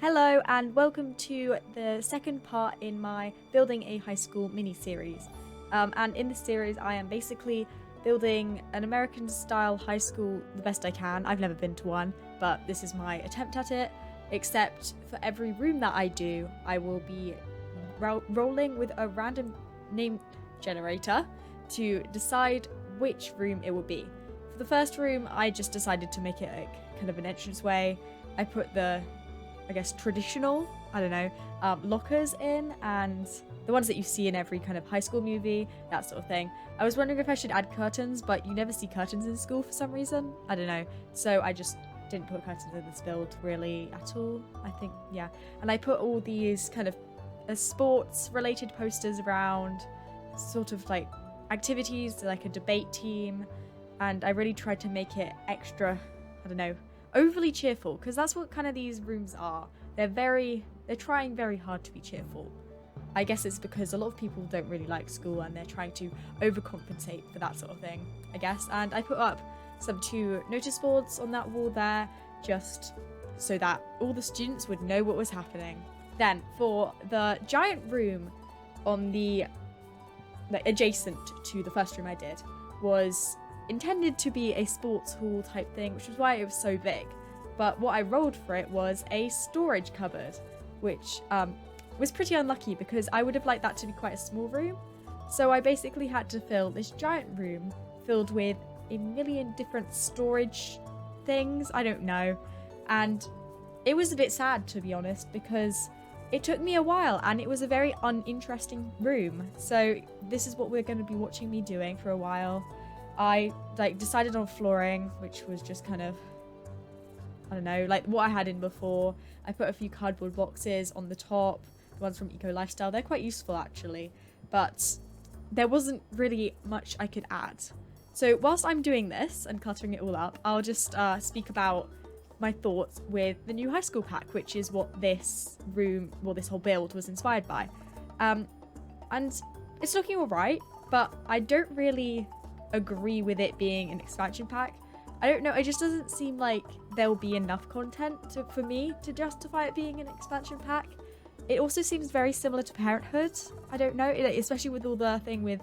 Hello and welcome to the second part in my Building a High School mini-series. And in this series I am basically building an American-style high school the best I can. I've never been to one, but this is my attempt at it, except for every room that I do, I will be rolling with a random name generator to decide which room it will be. For the first room, I just decided to make it kind of an entranceway. I put the traditional, lockers in, and the ones that you see in every kind of high school movie, that sort of thing. I was wondering if I should add curtains, but you never see curtains in school for some reason. I don't know. So I just didn't put curtains in this build really at all, I think, yeah. And I put all these kind of sports related posters around, sort of like activities, like a debate team, and I really tried to make it extra, overly cheerful, because that's what kind of these rooms are. They're trying very hard to be cheerful. I guess it's because a lot of people don't really like school and they're trying to overcompensate for that sort of thing, I guess. And I put up some 2 notice boards on that wall there, just so that all the students would know what was happening. Then for the giant room on the adjacent to the first room I did was intended to be a sports hall type thing, which was why it was so big. But what I rolled for it was a storage cupboard, which was pretty unlucky because I would have liked that to be quite a small room. So I basically had to fill this giant room filled with a million different storage things, I don't know. And it was a bit sad, to be honest, because it took me a while and it was a very uninteresting room. So this is what we're going to be watching me doing for a while. I decided on flooring, which was just kind of, like what I had in before. I put a few cardboard boxes on the top, the ones from Eco Lifestyle. They're quite useful actually, but there wasn't really much I could add. So whilst I'm doing this and cluttering it all up, I'll just speak about my thoughts with the new high school pack, which is what this whole build was inspired by. And it's looking alright, but I don't really agree with it being an expansion pack. I don't know, it just doesn't seem like there'll be enough content for me to justify it being an expansion pack. It also seems very similar to Parenthood. I don't know, especially with all the thing with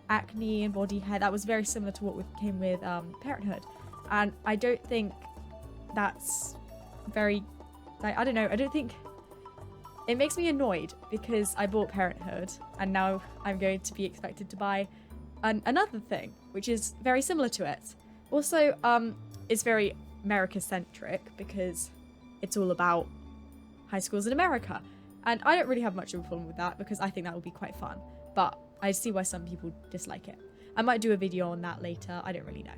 acne and body hair, that was very similar to what came with Parenthood. And I don't think that's very, I don't think, it makes me annoyed because I bought Parenthood and now I'm going to be expected to buy another thing, which is very similar to it. Also, it's very America-centric because it's all about high schools in America. And I don't really have much of a problem with that because I think that would be quite fun. But I see why some people dislike it. I might do a video on that later, I don't really know.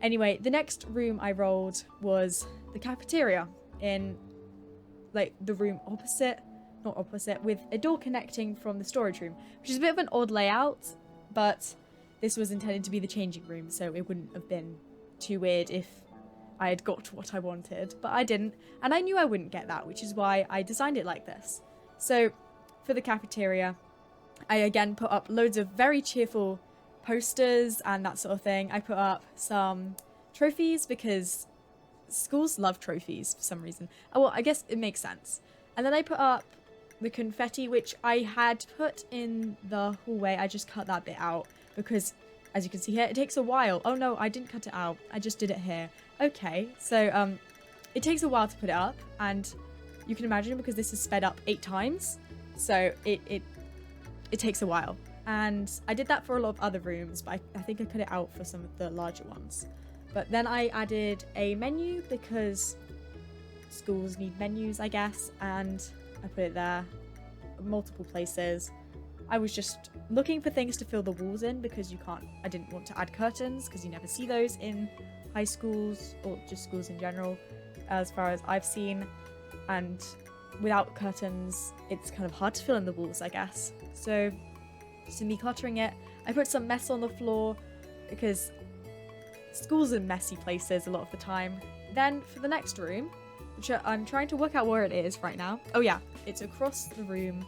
Anyway, the next room I rolled was the cafeteria in the room not opposite, with a door connecting from the storage room, which is a bit of an odd layout, but this was intended to be the changing room, so it wouldn't have been too weird if I had got what I wanted, but I didn't, and I knew I wouldn't get that, which is why I designed it like this. So for the cafeteria, I again put up loads of very cheerful posters and that sort of thing. I put up some trophies because schools love trophies for some reason. Oh, well, I guess it makes sense. And then I put up the confetti, which I had put in the hallway. I just cut that bit out because, as you can see here, it takes a while. Oh no, I didn't cut it out. I just did it here. Okay, so it takes a while to put it up, and you can imagine because this is sped up 8 times, so it takes a while. And I did that for a lot of other rooms, but I think I cut it out for some of the larger ones. But then I added a menu because schools need menus, I guess, and I put it there, multiple places. I was just looking for things to fill the walls in because I didn't want to add curtains because you never see those in high schools or just schools in general, as far as I've seen. And without curtains, it's kind of hard to fill in the walls, I guess. So me cluttering it, I put some mess on the floor because schools are messy places a lot of the time. Then for the next room, which I'm trying to work out where it is right now. Oh yeah, it's across the room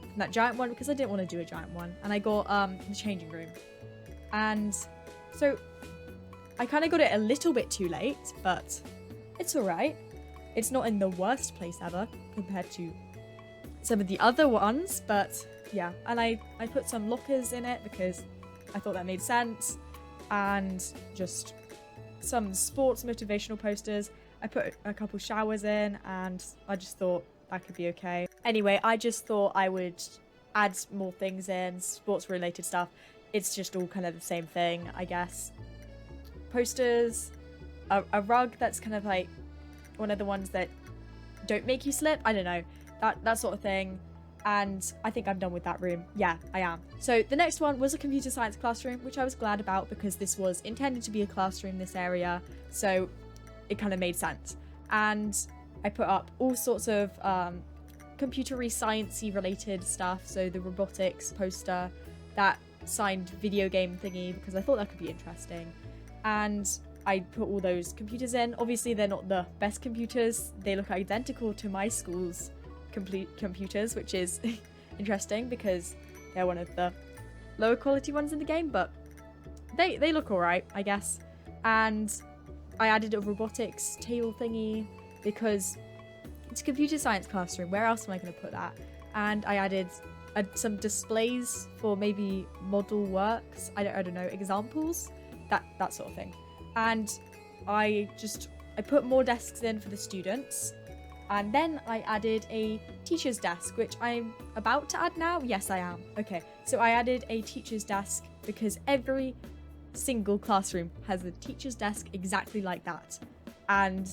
from that giant one because I didn't want to do a giant one. And I got the changing room. And so I kind of got it a little bit too late, but it's alright. It's not in the worst place ever compared to some of the other ones, but yeah. And I put some lockers in it because I thought that made sense, and just some sports motivational posters. I put a couple showers in, and I just thought that could be okay. Anyway, I just thought I would add more things in, sports related stuff. It's just all kind of the same thing, I guess. Posters, a rug that's kind of like one of the ones that don't make you slip. I don't know, that sort of thing. And I think I'm done with that room. Yeah, I am. So the next one was a computer science classroom, which I was glad about because this was intended to be a classroom, this area. So it kind of made sense. And I put up all sorts of computery sciencey related stuff. So the robotics poster, that signed video game thingy, because I thought that could be interesting. And I put all those computers in. Obviously, they're not the best computers. They look identical to my school's complete computers, which is interesting because they're one of the lower quality ones in the game, but they look alright, I guess. And I added a robotics table thingy because it's a computer science classroom. Where else am I going to put that? And I added some displays for maybe model works. I don't know, examples, that sort of thing. And I put more desks in for the students. And then I added a teacher's desk, which I'm about to add now. Yes, I am. Okay, so I added a teacher's desk because every single classroom has a teacher's desk exactly like that. And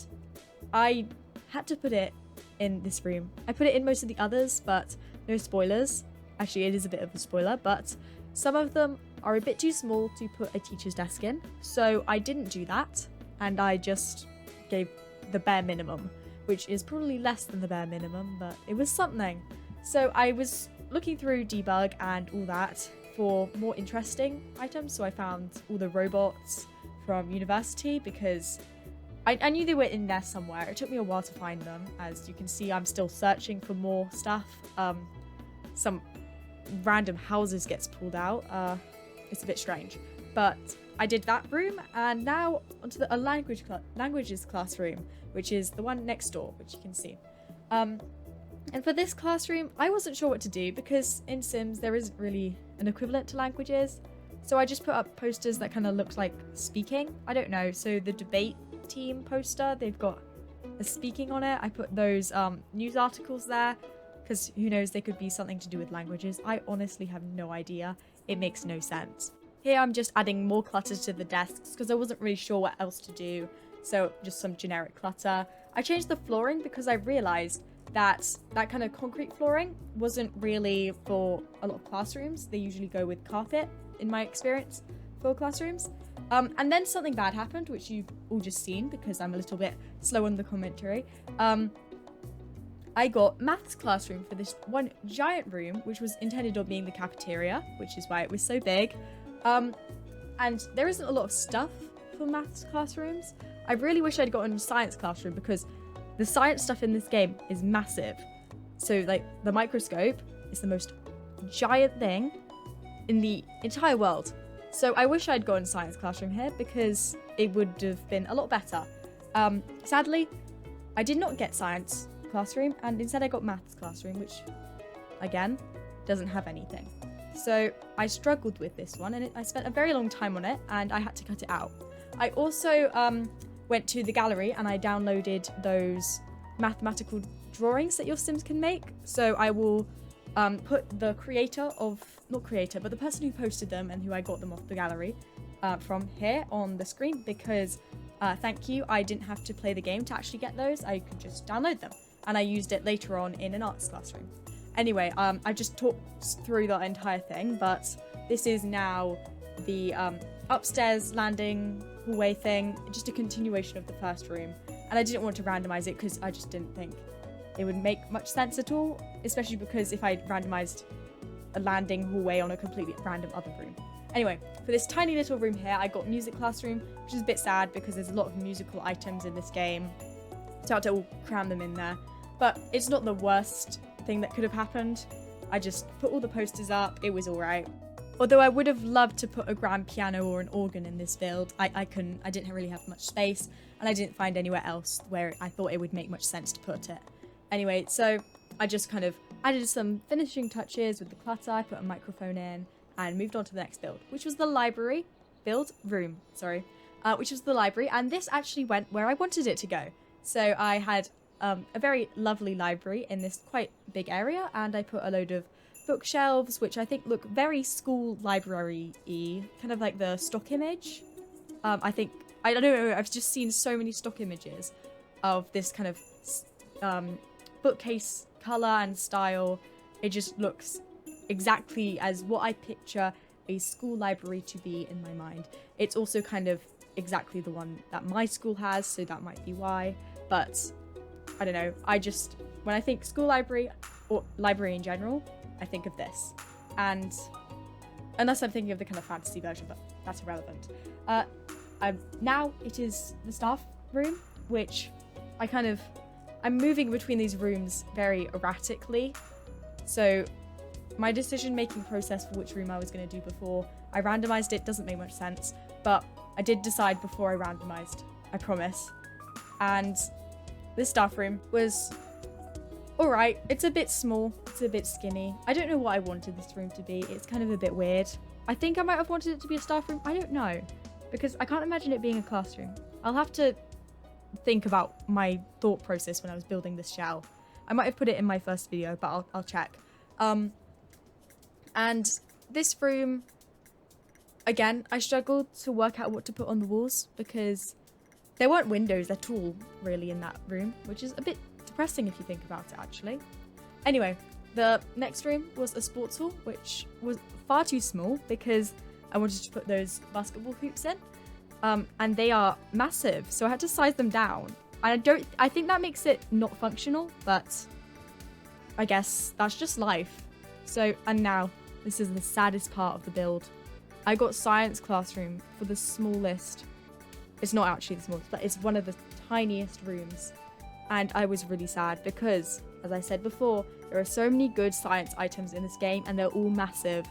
I had to put it in this room. I put it in most of the others, but no spoilers. Actually, it is a bit of a spoiler, but some of them are a bit too small to put a teacher's desk in. So I didn't do that, and I just gave the bare minimum, which is probably less than the bare minimum, but it was something. So I was looking through debug and all that for more interesting items. So I found all the robots from university because I knew they were in there somewhere. It took me a while to find them. As you can see, I'm still searching for more stuff. Some random houses gets pulled out. It's a bit strange, but I did that room, and now onto a languages classroom, which is the one next door, which you can see. And for this classroom, I wasn't sure what to do because in Sims there isn't really an equivalent to languages. So I just put up posters that kind of looked like speaking. I don't know. So the debate team poster, they've got a speaking on it. I put those news articles there because who knows, they could be something to do with languages. I honestly have no idea. It makes no sense. Here I'm just adding more clutter to the desks because I wasn't really sure what else to do. So just some generic clutter. I changed the flooring because I realized that kind of concrete flooring wasn't really for a lot of classrooms. They usually go with carpet, in my experience, for classrooms. And then something bad happened, which you've all just seen because I'm a little bit slow on the commentary. I got maths classroom for this one giant room, which was intended on being the cafeteria, which is why it was so big. And there isn't a lot of stuff for maths classrooms. I really wish I'd gotten science classroom because the science stuff in this game is massive. So like the microscope is the most giant thing in the entire world. So I wish I'd gotten science classroom here because it would have been a lot better. Sadly, I did not get science classroom, and instead I got maths classroom, which again doesn't have anything. So I struggled with this one, and I spent a very long time on it, and I had to cut it out. I also went to the gallery and I downloaded those mathematical drawings that your Sims can make. So I will put the the person who posted them and who I got them off the gallery from here on the screen because thank you, I didn't have to play the game to actually get those. I could just download them, and I used it later on in an arts classroom. Anyway, I just talked through the entire thing, but this is now the upstairs landing hallway thing, just a continuation of the first room. And I didn't want to randomize it because I just didn't think it would make much sense at all, especially because if I randomized a landing hallway on a completely random other room. Anyway, for this tiny little room here, I got music classroom, which is a bit sad because there's a lot of musical items in this game. So I had to all cram them in there. But it's not the worst thing that could have happened. I just put all the posters up. It was alright. Although I would have loved to put a grand piano or an organ in this build, I couldn't. I didn't really have much space, and I didn't find anywhere else where I thought it would make much sense to put it. Anyway, so I just kind of added some finishing touches with the clutter. I put a microphone in and moved on to the next build, which was the library. Which was the library, and this actually went where I wanted it to go. So I had a very lovely library in this quite big area, and I put a load of bookshelves, which I think look very school library-y, kind of like the stock image. I don't know, I've just seen so many stock images of this kind of bookcase color and style. It just looks exactly as what I picture a school library to be in my mind. It's also kind of exactly the one that my school has, so that might be why. But I don't know, when I think school library or library in general, I think of this. And unless I'm thinking of the kind of fantasy version, but that's irrelevant. Now it is the staff room, which I'm moving between these rooms very erratically. So my decision-making process for which room I was going to do before I randomized it doesn't make much sense, but I did decide before I randomized, I promise. And this staff room was alright. It's a bit small, it's a bit skinny. I don't know what I wanted this room to be. It's kind of a bit weird. I think I might have wanted it to be a staff room. I don't know, because I can't imagine it being a classroom. I'll have to think about my thought process when I was building this shell. I might have put it in my first video, but I'll check. And this room, again, I struggled to work out what to put on the walls because there weren't windows at all really in that room, which is a bit depressing if you think about it, actually. Anyway, the next room was a sports hall, which was far too small because I wanted to put those basketball hoops in. And they are massive, so I had to size them down. I think that makes it not functional, but I guess that's just life. So, and now, this is the saddest part of the build. I got science classroom for the smallest. It's not actually the smallest, but it's one of the tiniest rooms. And I was really sad because, as I said before, there are so many good science items in this game and they're all massive.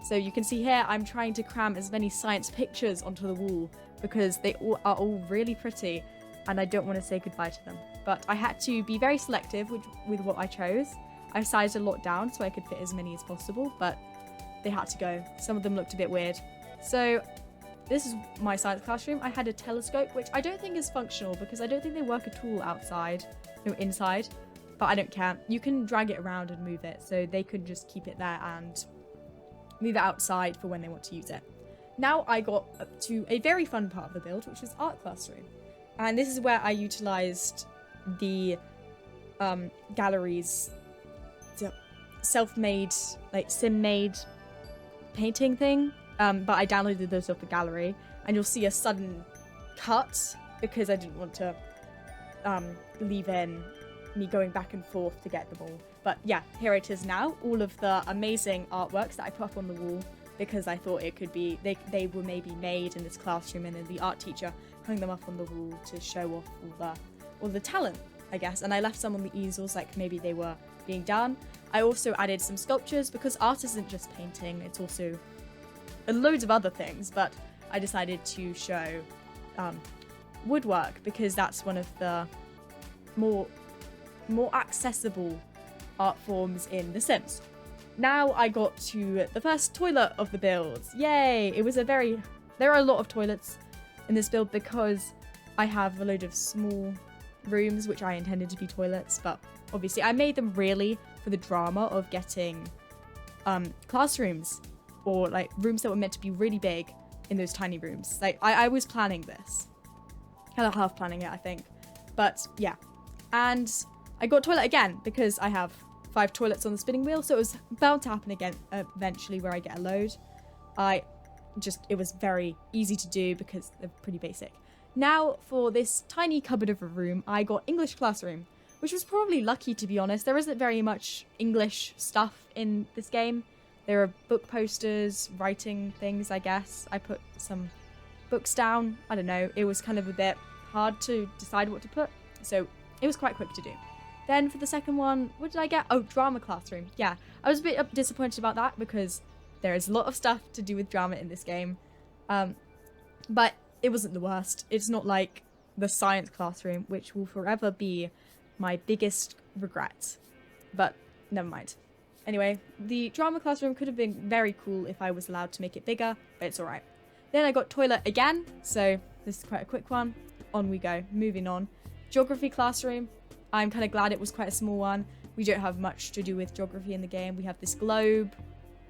So you can see here, I'm trying to cram as many science pictures onto the wall because they are all really pretty and I don't want to say goodbye to them. But I had to be very selective with what I chose. I sized a lot down so I could fit as many as possible, but they had to go. Some of them looked a bit weird. So this is my science classroom. I had a telescope, which I don't think is functional because I don't think they work at all inside, but I don't care. You can drag it around and move it, so they could just keep it there and move it outside for when they want to use it. Now I got up to a very fun part of the build, which is art classroom. And this is where I utilized the gallery's self-made, like sim-made painting thing. But I downloaded those off the gallery, and you'll see a sudden cut because I didn't want to leave in me going back and forth to get them all. But yeah, here it is now. All of the amazing artworks that I put up on the wall because I thought it could be, they were maybe made in this classroom, and then the art teacher hung them up on the wall to show off all the talent, I guess. And I left some on the easels, like maybe they were being done. I also added some sculptures because art isn't just painting, it's also loads of other things, but I decided to show woodwork because that's one of the more accessible art forms in The Sims. Now I got to the first toilet of the build. Yay! There are a lot of toilets in this build because I have a load of small rooms which I intended to be toilets, but obviously I made them really for the drama of getting classrooms or like rooms that were meant to be really big in those tiny rooms. Like I was planning this, kind of half planning it, I think, but yeah. And I got toilet again because I have 5 toilets on the spinning wheel, so it was bound to happen again eventually where I get a load. It was very easy to do because they're pretty basic. Now for this tiny cupboard of a room, I got English classroom, which was probably lucky, to be honest. There isn't very much English stuff in this game. There are book posters, writing things, I guess. I put some books down. I don't know. It was kind of a bit hard to decide what to put, so it was quite quick to do. Then for the second one, what did I get? Oh, drama classroom. Yeah, I was a bit disappointed about that because There is a lot of stuff to do with drama in this game. But it wasn't the worst. It's not like the science classroom, which will forever be my biggest regret. But never mind. Anyway, the drama classroom could have been very cool if I was allowed to make it bigger, but it's alright. Then I got toilet again, so this is quite a quick one. On we go, moving on. Geography classroom. I'm kind of glad it was quite a small one. We don't have much to do with geography in the game. We have this globe.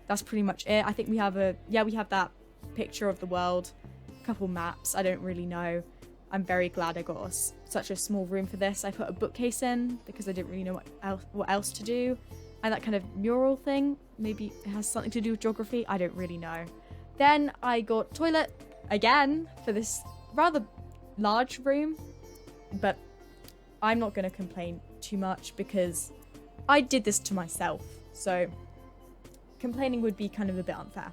That's pretty much it. I think we have we have that picture of the world. A couple maps. I don't really know. I'm very glad I got such a small room for this. I put a bookcase in because I didn't really know what else to do. And that kind of mural thing, maybe it has something to do with geography. I don't really know. Then I got toilet again for this rather large room. But I'm not going to complain too much because I did this to myself. So complaining would be kind of a bit unfair.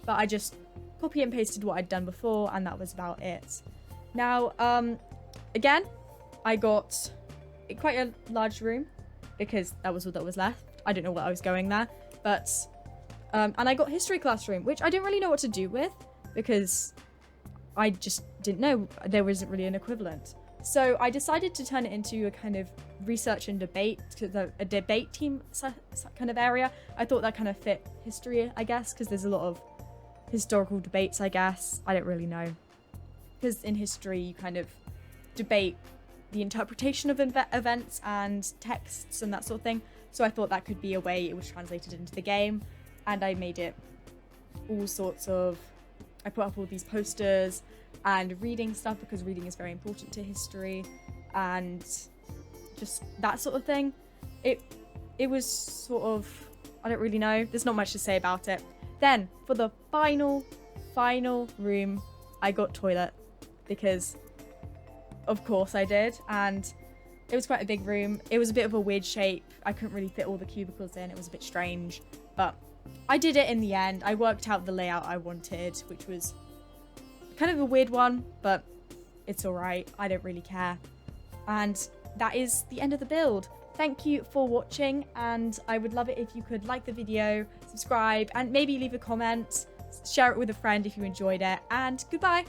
But I just copy and pasted what I'd done before, and that was about it. Now, again, I got quite a large room because that was all that was left. I don't know what I was going there, but and I got history classroom, which I didn't really know what to do with because I just didn't know there wasn't really an equivalent. So I decided to turn it into a kind of research and debate, a debate team kind of area. I thought that kind of fit history, I guess, because there's a lot of historical debates, I guess. I don't really know. Because in history, you kind of debate the interpretation of events and texts and that sort of thing. So I thought that could be a way it was translated into the game. And I made it all sorts of... I put up all these posters and reading stuff because reading is very important to history and just that sort of thing. It was sort of... I don't really know. There's not much to say about it. Then, for the final room, I got toilet because of course I did, and it was quite a big room. It was a bit of a weird shape. I couldn't really fit all the cubicles in. It was a bit strange, but I did it in the end. I worked out the layout I wanted, which was kind of a weird one, but it's alright. I don't really care. And that is the end of the build. Thank you for watching, and I would love it if you could like the video, subscribe, and maybe leave a comment, share it with a friend if you enjoyed it, and goodbye!